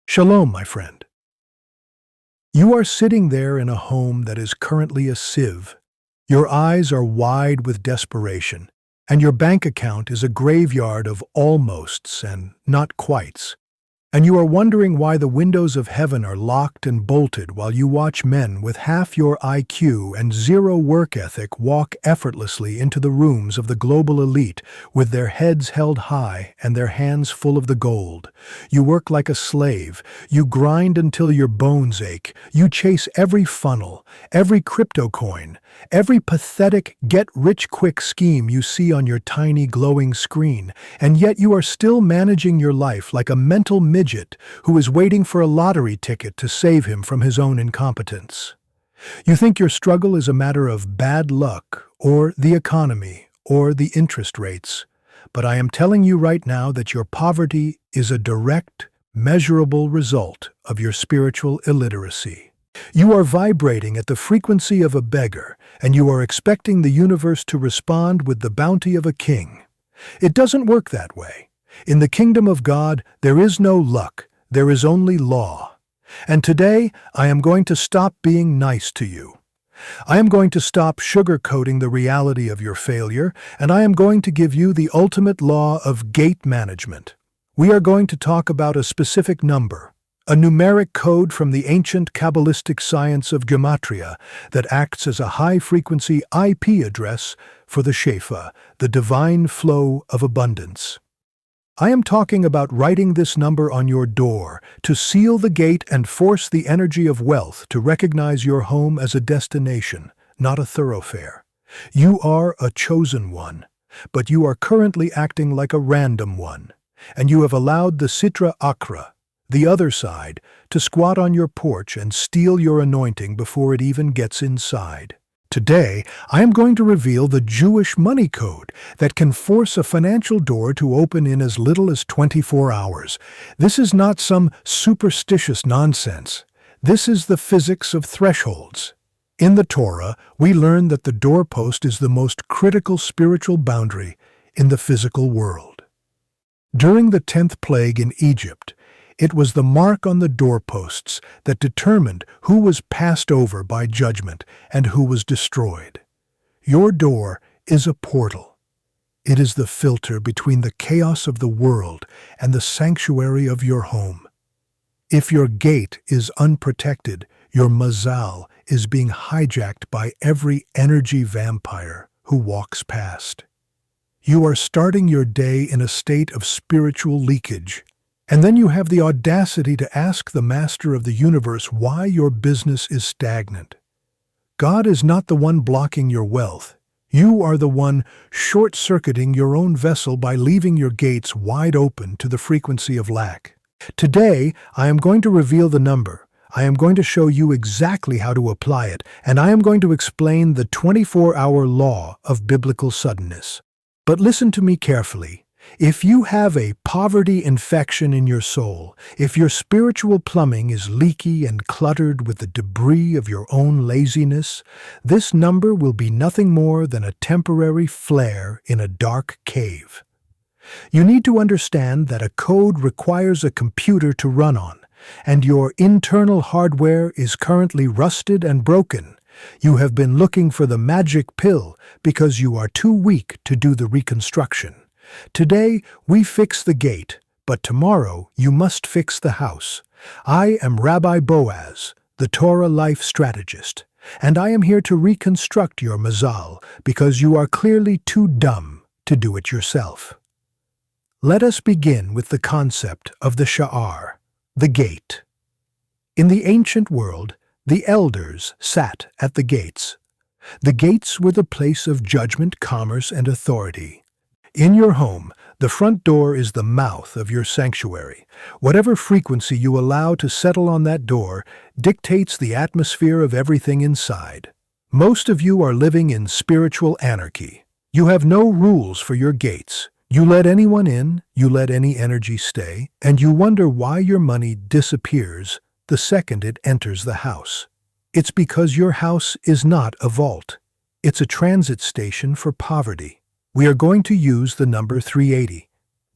Shalom, my friend. You are sitting there in a home that is currently a sieve. Your eyes are wide with desperation, and your bank account is a graveyard of almosts and not quites. And you are wondering why the windows of heaven are locked and bolted while you watch men with half your IQ and zero work ethic walk effortlessly into the rooms of the global elite with their heads held high and their hands full of the gold. You work like a slave. You grind until your bones ache. You chase every funnel, every crypto coin, every pathetic get-rich-quick scheme you see on your tiny glowing screen, and yet you are still managing your life like a mental midget who is waiting for a lottery ticket to save him from his own incompetence. You think your struggle is a matter of bad luck, or the economy, or the interest rates, but I am telling you right now that your poverty is a direct, measurable result of your spiritual illiteracy. You are vibrating at the frequency of a beggar, and you are expecting the universe to respond with the bounty of a king. It doesn't work that way. In the kingdom of God, there is no luck, there is only law. And today, I am going to stop being nice to you. I am going to stop sugarcoating the reality of your failure, and I am going to give you the ultimate law of gate management. We are going to talk about a specific number, a numeric code from the ancient Kabbalistic science of gematria that acts as a high-frequency IP address for the Shefa, the divine flow of abundance. I am talking about writing this number on your door to seal the gate and force the energy of wealth to recognize your home as a destination, not a thoroughfare. You are a chosen one, but you are currently acting like a random one, and you have allowed the Sitra Achra, the other side, to squat on your porch and steal your anointing before it even gets inside. Today, I am going to reveal the Jewish money code that can force a financial door to open in as little as 24 hours. This is not some superstitious nonsense. This is the physics of thresholds. In the Torah, we learn that the doorpost is the most critical spiritual boundary in the physical world. During the 10th plague in Egypt, it was the mark on the doorposts that determined who was passed over by judgment and who was destroyed. Your door is a portal. It is the filter between the chaos of the world and the sanctuary of your home. If your gate is unprotected, your mazal is being hijacked by every energy vampire who walks past. You are starting your day in a state of spiritual leakage. And then you have the audacity to ask the master of the universe why your business is stagnant. God is not the one blocking your wealth. You are the one short-circuiting your own vessel by leaving your gates wide open to the frequency of lack. Today, I am going to reveal the number. I am going to show you exactly how to apply it, and I am going to explain the 24-hour law of biblical suddenness. But listen to me carefully. If you have a poverty infection in your soul, if your spiritual plumbing is leaky and cluttered with the debris of your own laziness, this number will be nothing more than a temporary flare in a dark cave. You need to understand that a code requires a computer to run on, and your internal hardware is currently rusted and broken. You have been looking for the magic pill because you are too weak to do the reconstruction. Today, we fix the gate, but tomorrow you must fix the house. I am Rabbi Boaz, the Torah Life Strategist, and I am here to reconstruct your mazal because you are clearly too dumb to do it yourself. Let us begin with the concept of the sha'ar, the gate. In the ancient world, the elders sat at the gates. The gates were the place of judgment, commerce, and authority. In your home, the front door is the mouth of your sanctuary. Whatever frequency you allow to settle on that door dictates the atmosphere of everything inside. Most of you are living in spiritual anarchy. You have no rules for your gates. You let anyone in, you let any energy stay, and you wonder why your money disappears the second it enters the house. It's because your house is not a vault. It's a transit station for poverty. We are going to use the number 380.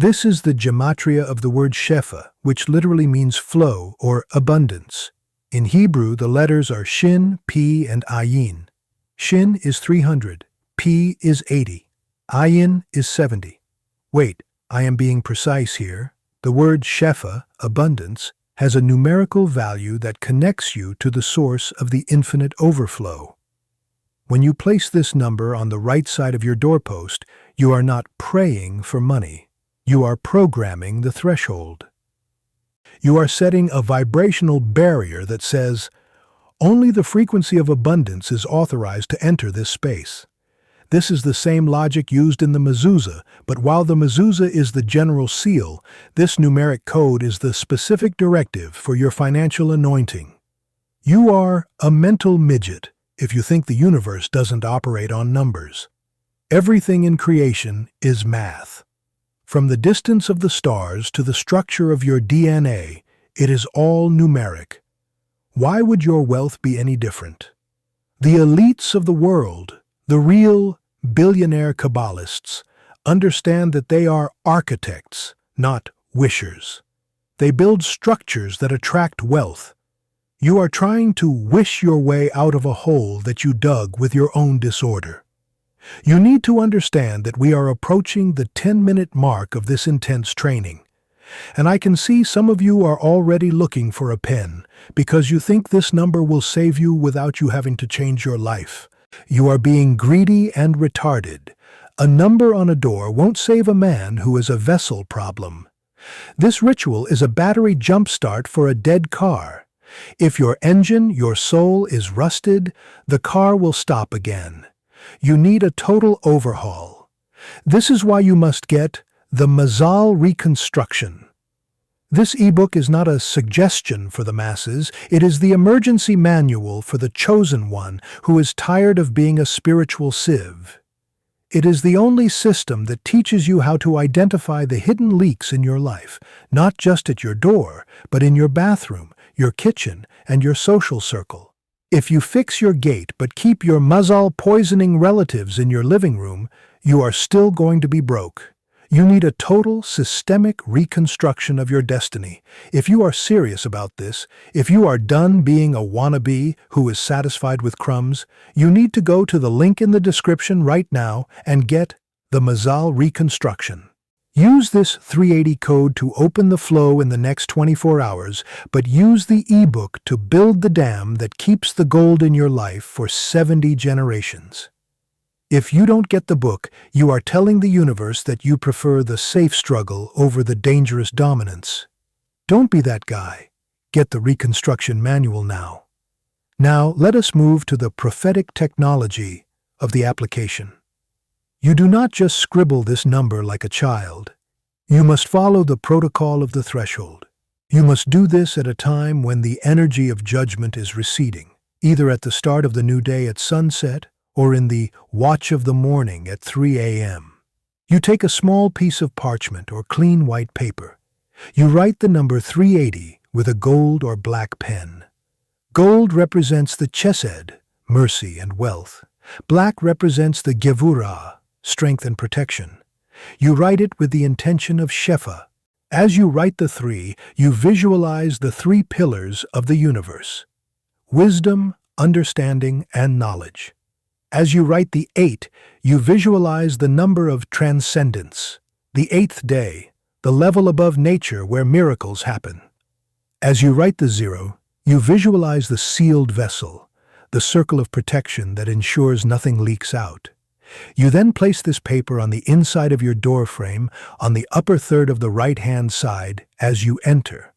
This is the gematria of the word shefa, which literally means flow or abundance. In Hebrew, the letters are shin, p, and ayin. Shin is 300, p is 80, ayin is 70. Wait, I am being precise here. The word shefa, abundance, has a numerical value that connects you to the source of the infinite overflow. When you place this number on the right side of your doorpost, you are not praying for money. You are programming the threshold. You are setting a vibrational barrier that says, only the frequency of abundance is authorized to enter this space. This is the same logic used in the mezuzah, but while the mezuzah is the general seal, this numeric code is the specific directive for your financial anointing. You are a mental midget if you think the universe doesn't operate on numbers. Everything in creation is math. From the distance of the stars to the structure of your DNA, it is all numeric. Why would your wealth be any different? The elites of the world, the real billionaire Kabbalists, understand that they are architects, not wishers. They build structures that attract wealth. You are trying to wish your way out of a hole that you dug with your own disorder. You need to understand that we are approaching the 10-minute mark of this intense training. And I can see some of you are already looking for a pen because you think this number will save you without you having to change your life. You are being greedy and retarded. A number on a door won't save a man who has a vessel problem. This ritual is a battery jumpstart for a dead car. If your engine, your soul, is rusted, the car will stop again. You need a total overhaul. This is why you must get the Mazal Reconstruction. This ebook is not a suggestion for the masses, it is the emergency manual for the chosen one who is tired of being a spiritual sieve. It is the only system that teaches you how to identify the hidden leaks in your life, not just at your door, but in your bathroom, your kitchen, and your social circle. If you fix your gate but keep your mazal poisoning relatives in your living room, you are still going to be broke. You need a total, systemic reconstruction of your destiny. If you are serious about this, if you are done being a wannabe who is satisfied with crumbs, you need to go to the link in the description right now and get the Mazal Reconstruction. Use this 380 code to open the flow in the next 24 hours, but use the ebook to build the dam that keeps the gold in your life for 70 generations. If you don't get the book, you are telling the universe that you prefer the safe struggle over the dangerous dominance. Don't be that guy. Get the Reconstruction Manual now. Now, let us move to the prophetic technology of the application. You do not just scribble this number like a child. You must follow the protocol of the threshold. You must do this at a time when the energy of judgment is receding, either at the start of the new day at sunset or in the watch of the morning at 3 a.m. You take a small piece of parchment or clean white paper. You write the number 380 with a gold or black pen. Gold represents the chesed, mercy and wealth. Black represents the gevurah, strength and protection. You write it with the intention of shefa. As you write the 3, you visualize the 3 pillars of the universe: wisdom, understanding, and knowledge. As you write the 8, you visualize the number of transcendence, the 8th day, the level above nature where miracles happen. As you write the 0, you visualize the sealed vessel, the circle of protection that ensures nothing leaks out. You then place this paper on the inside of your door frame on the upper third of the right-hand side as you enter.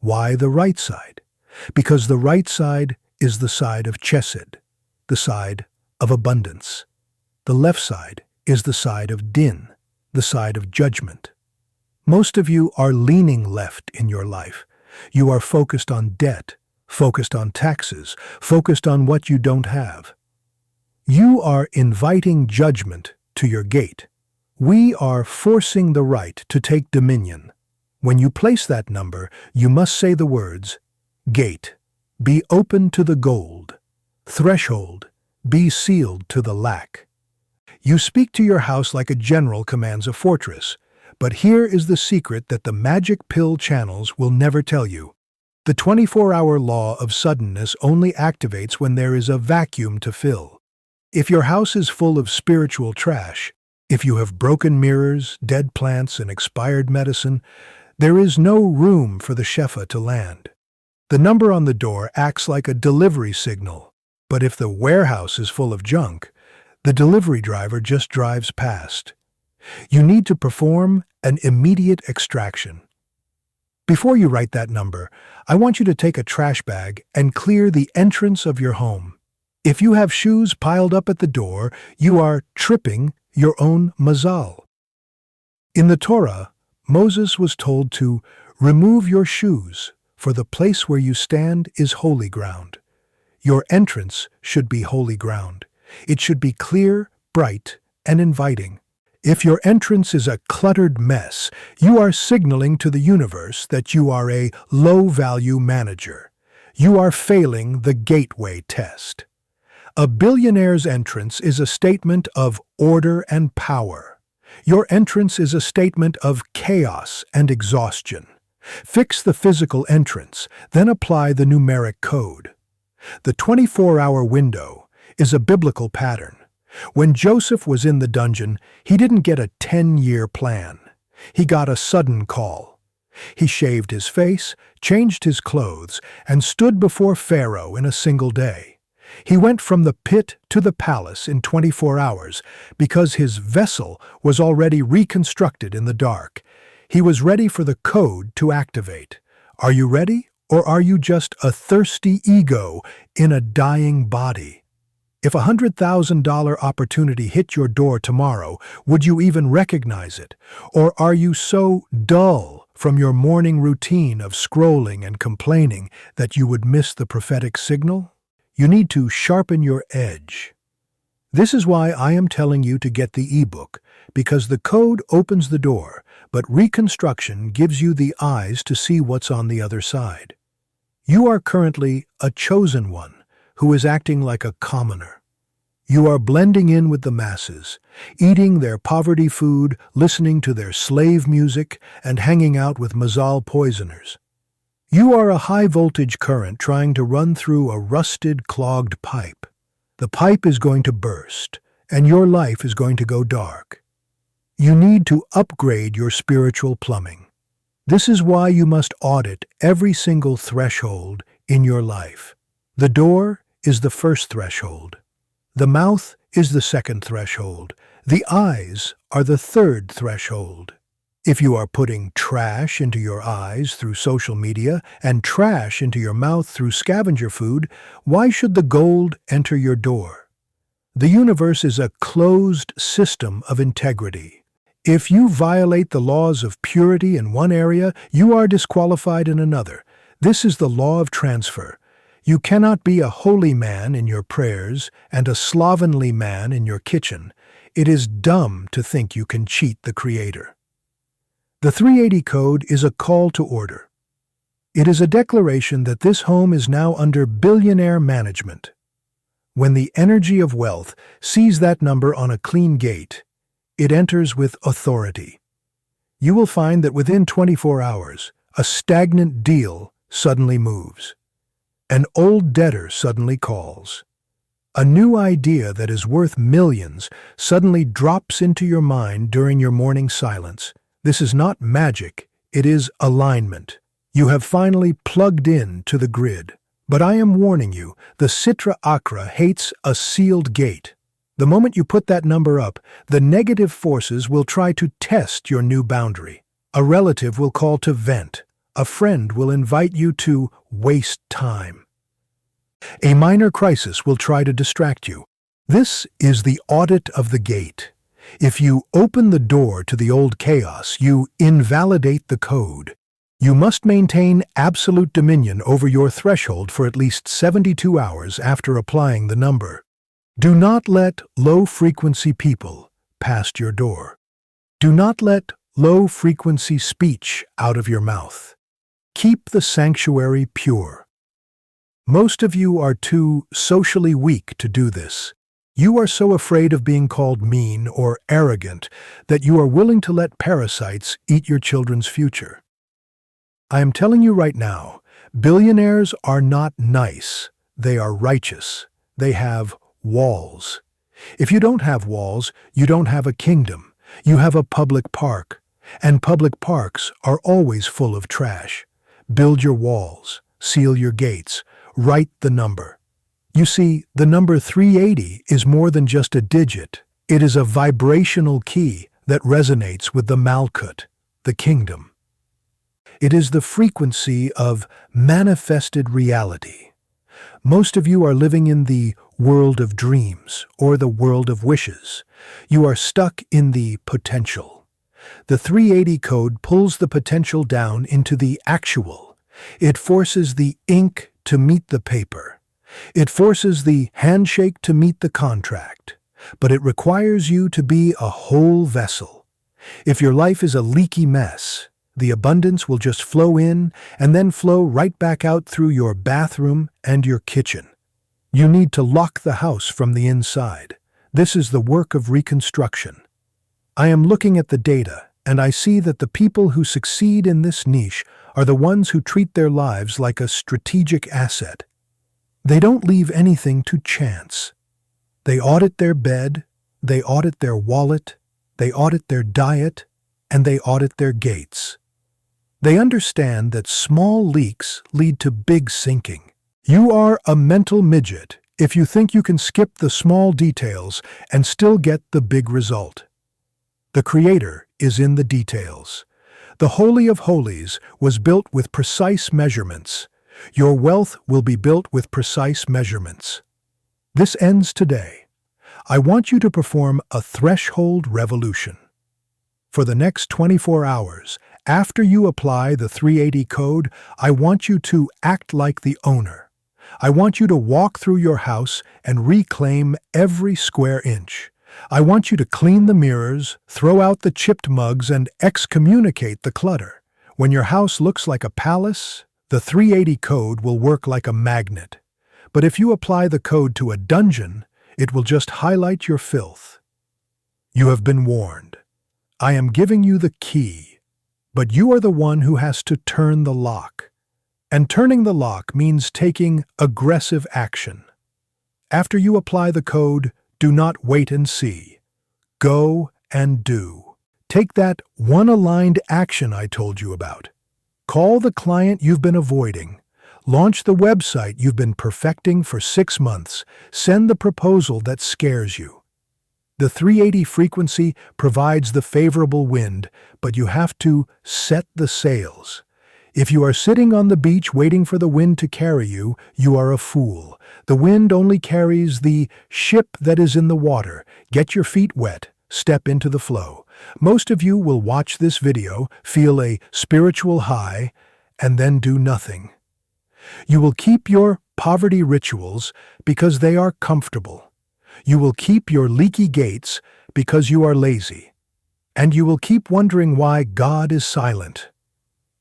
Why the right side? Because the right side is the side of chesed, the side of abundance. The left side is the side of din, the side of judgment. Most of you are leaning left in your life. You are focused on debt, focused on taxes, focused on what you don't have. You are inviting judgment to your gate. We are forcing the right to take dominion. When you place that number, you must say the words, gate, be open to the gold. Threshold, be sealed to the lack. You speak to your house like a general commands a fortress, But here is the secret that the magic pill channels will never tell you. The 24-hour law of suddenness only activates when there is a vacuum to fill. If your house is full of spiritual trash, if you have broken mirrors, dead plants, and expired medicine, there is no room for the Shefa to land. The number on the door acts like a delivery signal, but if the warehouse is full of junk, the delivery driver just drives past. You need to perform an immediate extraction. Before you write that number, I want you to take a trash bag and clear the entrance of your home. If you have shoes piled up at the door, you are tripping your own mazal. In the Torah, Moses was told to remove your shoes, for the place where you stand is holy ground. Your entrance should be holy ground. It should be clear, bright, and inviting. If your entrance is a cluttered mess, you are signaling to the universe that you are a low-value manager. You are failing the gateway test. A billionaire's entrance is a statement of order and power. Your entrance is a statement of chaos and exhaustion. Fix the physical entrance, then apply the numeric code. The 24-hour window is a biblical pattern. When Joseph was in the dungeon, he didn't get a 10-year plan. He got a sudden call. He shaved his face, changed his clothes, and stood before Pharaoh in a single day. He went from the pit to the palace in 24 hours because his vessel was already reconstructed in the dark. He was ready for the code to activate. Are you ready, or are you just a thirsty ego in a dying body? If a $100,000 opportunity hit your door tomorrow, would you even recognize it? Or are you so dull from your morning routine of scrolling and complaining that you would miss the prophetic signal? You need to sharpen your edge. This is why I am telling you to get the ebook, because the code opens the door, but reconstruction gives you the eyes to see what's on the other side. You are currently a chosen one who is acting like a commoner. You are blending in with the masses, eating their poverty food, listening to their slave music, and hanging out with mazal poisoners. You are a high-voltage current trying to run through a rusted, clogged pipe. The pipe is going to burst, and your life is going to go dark. You need to upgrade your spiritual plumbing. This is why you must audit every single threshold in your life. The door is the first threshold. The mouth is the second threshold. The eyes are the third threshold. If you are putting trash into your eyes through social media and trash into your mouth through scavenger food, why should the gold enter your door? The universe is a closed system of integrity. If you violate the laws of purity in one area, you are disqualified in another. This is the law of transfer. You cannot be a holy man in your prayers and a slovenly man in your kitchen. It is dumb to think you can cheat the Creator. The 380 code is a call to order. It is a declaration that this home is now under billionaire management. When the energy of wealth sees that number on a clean gate, it enters with authority. You will find that within 24 hours, a stagnant deal suddenly moves. An old debtor suddenly calls. A new idea that is worth millions suddenly drops into your mind during your morning silence. This is not magic, it is alignment. You have finally plugged in to the grid. But I am warning you, the Sitra Achra hates a sealed gate. The moment you put that number up, the negative forces will try to test your new boundary. A relative will call to vent. A friend will invite you to waste time. A minor crisis will try to distract you. This is the audit of the gate. If you open the door to the old chaos, you invalidate the code. You must maintain absolute dominion over your threshold for at least 72 hours after applying the number. Do not let low-frequency people past your door. Do not let low-frequency speech out of your mouth. Keep the sanctuary pure. Most of you are too socially weak to do this. You are so afraid of being called mean or arrogant that you are willing to let parasites eat your children's future. I am telling you right now, billionaires are not nice. They are righteous. They have walls. If you don't have walls, you don't have a kingdom. You have a public park. And public parks are always full of trash. Build your walls. Seal your gates. Write the number. You see, the number 380 is more than just a digit. It is a vibrational key that resonates with the Malkut, the kingdom. It is the frequency of manifested reality. Most of you are living in the world of dreams or the world of wishes. You are stuck in the potential. The 380 code pulls the potential down into the actual. It forces the ink to meet the paper. It forces the handshake to meet the contract. But it requires you to be a whole vessel. If your life is a leaky mess, the abundance will just flow in and then flow right back out through your bathroom and your kitchen. You need to lock the house from the inside. This is the work of reconstruction. I am looking at the data, and I see that the people who succeed in this niche are the ones who treat their lives like a strategic asset. They don't leave anything to chance. They audit their bed, they audit their wallet, they audit their diet, and they audit their gates. They understand that small leaks lead to big sinking. You are a mental midget if you think you can skip the small details and still get the big result. The Creator is in the details. The Holy of Holies was built with precise measurements. Your wealth will be built with precise measurements. This ends today. I want you to perform a threshold revolution. For the next 24 hours, after you apply the 380 code, I want you to act like the owner. I want you to walk through your house and reclaim every square inch. I want you to clean the mirrors, throw out the chipped mugs, and excommunicate the clutter. When your house looks like a palace, the 380 code will work like a magnet. But if you apply the code to a dungeon, it will just highlight your filth. You have been warned. I am giving you the key, but you are the one who has to turn the lock. And turning the lock means taking aggressive action. After you apply the code, do not wait and see. Go and do. Take that one-aligned action I told you about. Call the client you've been avoiding. Launch the website you've been perfecting for 6 months. Send the proposal that scares you. The 380 frequency provides the favorable wind, but you have to set the sails. If you are sitting on the beach waiting for the wind to carry you, you are a fool. The wind only carries the ship that is in the water. Get your feet wet. Step into the flow. Most of you will watch this video, feel a spiritual high, and then do nothing. You will keep your poverty rituals because they are comfortable. You will keep your leaky gates because you are lazy. And you will keep wondering why God is silent.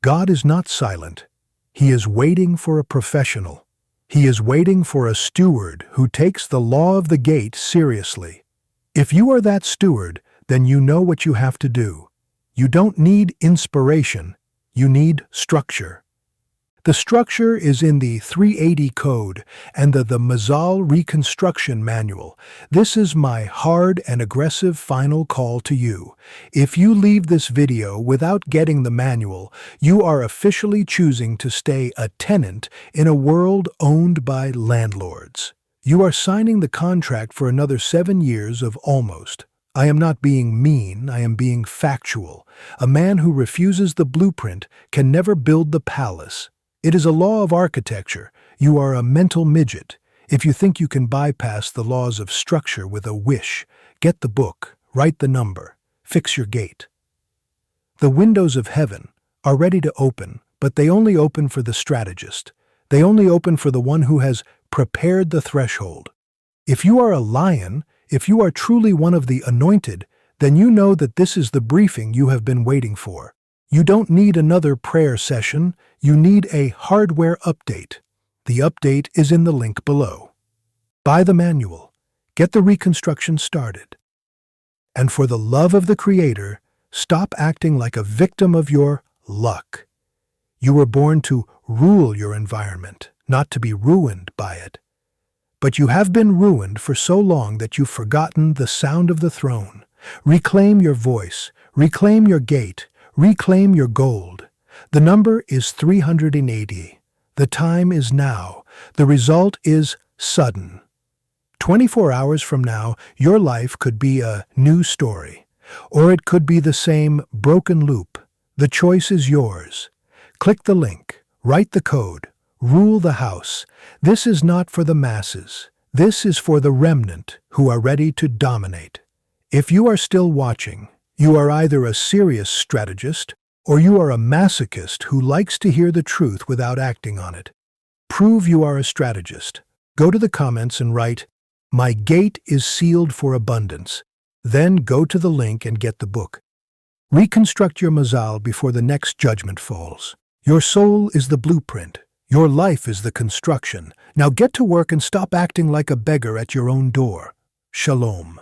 God is not silent. He is waiting for a professional. He is waiting for a steward who takes the law of the gate seriously. If you are that steward, then you know what you have to do. You don't need inspiration. You need structure. The structure is in the 380 code and the Mazal Reconstruction Manual. This is my hard and aggressive final call to you. If you leave this video without getting the manual, you are officially choosing to stay a tenant in a world owned by landlords. You are signing the contract for another 7 years of almost. I am not being mean, I am being factual. A man who refuses the blueprint can never build the palace. It is a law of architecture. You are a mental midget. If you think you can bypass the laws of structure with a wish, get the book, write the number, fix your gate. The windows of heaven are ready to open, but they only open for the strategist. They only open for the one who has prepared the threshold. If you are a lion, if you are truly one of the anointed, then you know that this is the briefing you have been waiting for. You don't need another prayer session, you need a hardware update. The update is in the link below. Buy the manual. Get the reconstruction started. And for the love of the Creator, stop acting like a victim of your luck. You were born to rule your environment, not to be ruined by it. But you have been ruined for so long that you've forgotten the sound of the throne. Reclaim your voice, reclaim your gate, reclaim your gold. The number is 380. The time is now. The result is sudden. 24 hours from now, your life could be a new story, or it could be the same broken loop. The choice is yours. Click the link, write the code, rule the house. This is not for the masses. This is for the remnant who are ready to dominate. If you are still watching, you are either a serious strategist or you are a masochist who likes to hear the truth without acting on it. Prove you are a strategist. Go to the comments and write, "My gate is sealed for abundance." Then go to the link and get the book. Reconstruct your mazal before the next judgment falls. Your soul is the blueprint. Your life is the construction. Now get to work and stop acting like a beggar at your own door. Shalom.